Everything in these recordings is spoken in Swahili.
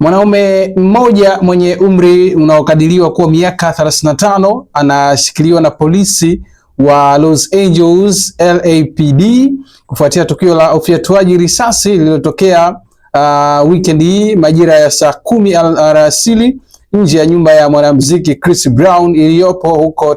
Mwanaume mmoja mwenye umri unaokadiriwa kuwa miaka 35 anashikiliwa na polisi wa Los Angeles LAPD kufuatia tukio la ufyatuaji risasi lililotokea weekend hii majira ya saa 10 alasiri nje ya nyumba ya mwanamuziki Chris Brown iliyopo huko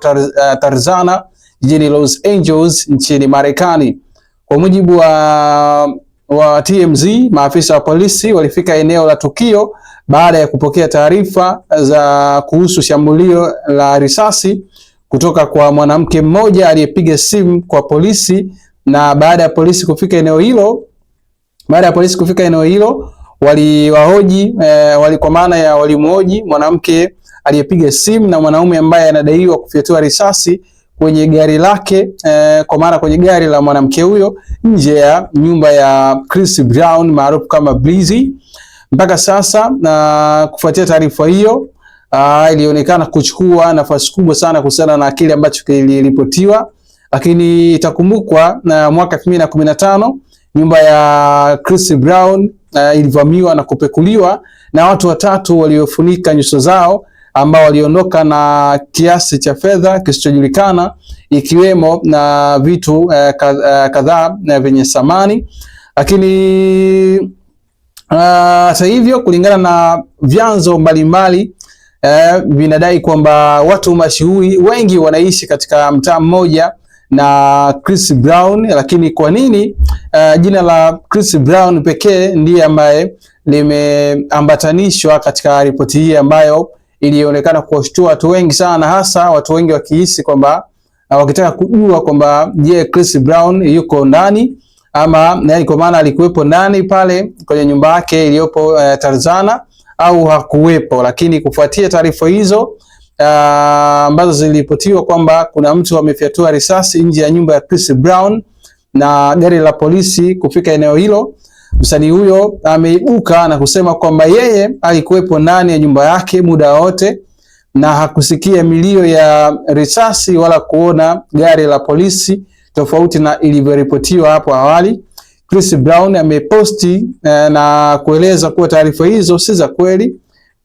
Tarzana jijini Los Angeles nchini Marekani. Kwa mujibu wa TMZ, maafisa wa polisi walifika eneo la tukio baada ya kupokea taarifa za kuhusu shambulio la risasi kutoka kwa mwanamke mmoja aliyepiga simu kwa polisi, na baada ya polisi kufika eneo hilo waliwahoji walimhoji mwanamke aliyepiga simu na mwanaume ambaye anadaiwa kufyatua risasi kwenye gari lake, kwa maana kwenye gari la mwanamke huyo nje ya nyumba ya Chris Brown maarufu kama Breezy. Mpaka sasa kufuatia taarifa hiyo ilionekana kuchukua nafasi kubwa sana kuhusiana na kile ambacho kiliripotiwa, lakini itakumbukwa na mwaka 2015 nyumba ya Chris Brown ilivamiwa na kupekuliwa na watu watatu waliofunika nyuso zao ambao waliondoka na kiasi cha fedha kisichojulikana ikiwemo na vitu kadhaa vyenye thamani. Lakini hata hivyo, kulingana na vyanzo mbalimbali vinadai kwamba watu mashuhuri wengi wanaishi katika mtaa mmoja na Chris Brown, lakini kwa nini jina la Chris Brown pekee ndiye ambaye limeambatanishwa katika ripoti hii ambayo ilionekana kuwashtua watu wengi sana, hasa watu wengi wakihisi kwamba wakitaka kujua kwamba je, Chris Brown yuko ndani ama yani kwa maana alikuwepo ndani pale kwenye nyumba yake iliyopo Tarzana au hakuwepo. Lakini kufuatia taarifa hizo ambazo ziliripotiwa kwamba kuna mtu amefyatua risasi nje ya nyumba ya Chris Brown na gari la polisi kufika eneo hilo, msanii huyo ameibuka na kusema kwamba yeye alikuwepo ndani ya nyumba yake muda wote na hakusikia milio ya risasi wala kuona gari la polisi, tofauti na ilivyoripotiwa hapo awali. Chris Brown ameposti na kueleza kuwa taarifa hizo si za kweli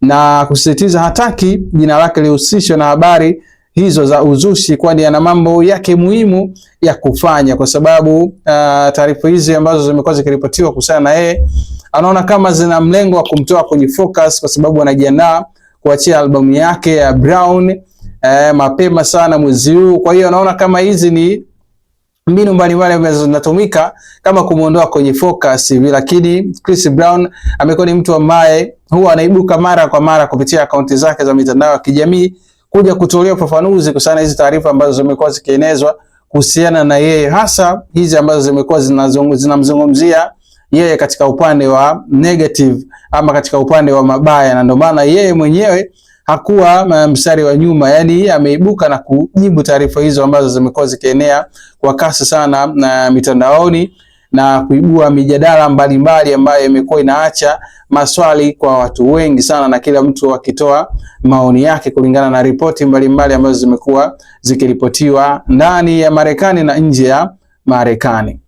na kusisitiza hataki jina lake lihusishwe na habari hizo za uzushi, kwani ana mambo yake muhimu ya kufanya, kwa sababu taarifa hizi ambazo zimekuwa zikiripotiwa kuhusiana na yeye anaona kama zina mlengo wa kumtoa kwenye focus, kwa sababu anajiandaa kuachia albamu yake ya Brown mapema sana mwezi huu. Kwa hiyo anaona kama hizi ni mbinu mbalimbali ambazo zinatumika kama kumuondoa kwenye focus hivi. Lakini Chris Brown amekuwa ni mtu ambaye huwa anaibuka mara kwa mara kupitia akaunti zake za mitandao ya kijamii kuja kutolea ufafanuzi kuhusiana hizi taarifa ambazo zimekuwa zikienezwa kuhusiana na yeye, hasa hizi ambazo zimekuwa zinamzungumzia yeye katika upande wa negative ama katika upande wa mabaya, na ndio maana yeye mwenyewe hakuwa mstari wa nyuma, yani ameibuka na kujibu taarifa hizo ambazo zimekuwa zikienea kwa kasi sana na mitandaoni na kuibua mijadala mbalimbali ambayo imekuwa inaacha maswali kwa watu wengi sana, na kila mtu akitoa maoni yake kulingana na ripoti mbalimbali ambazo zimekuwa zikiripotiwa ndani ya Marekani na nje ya Marekani.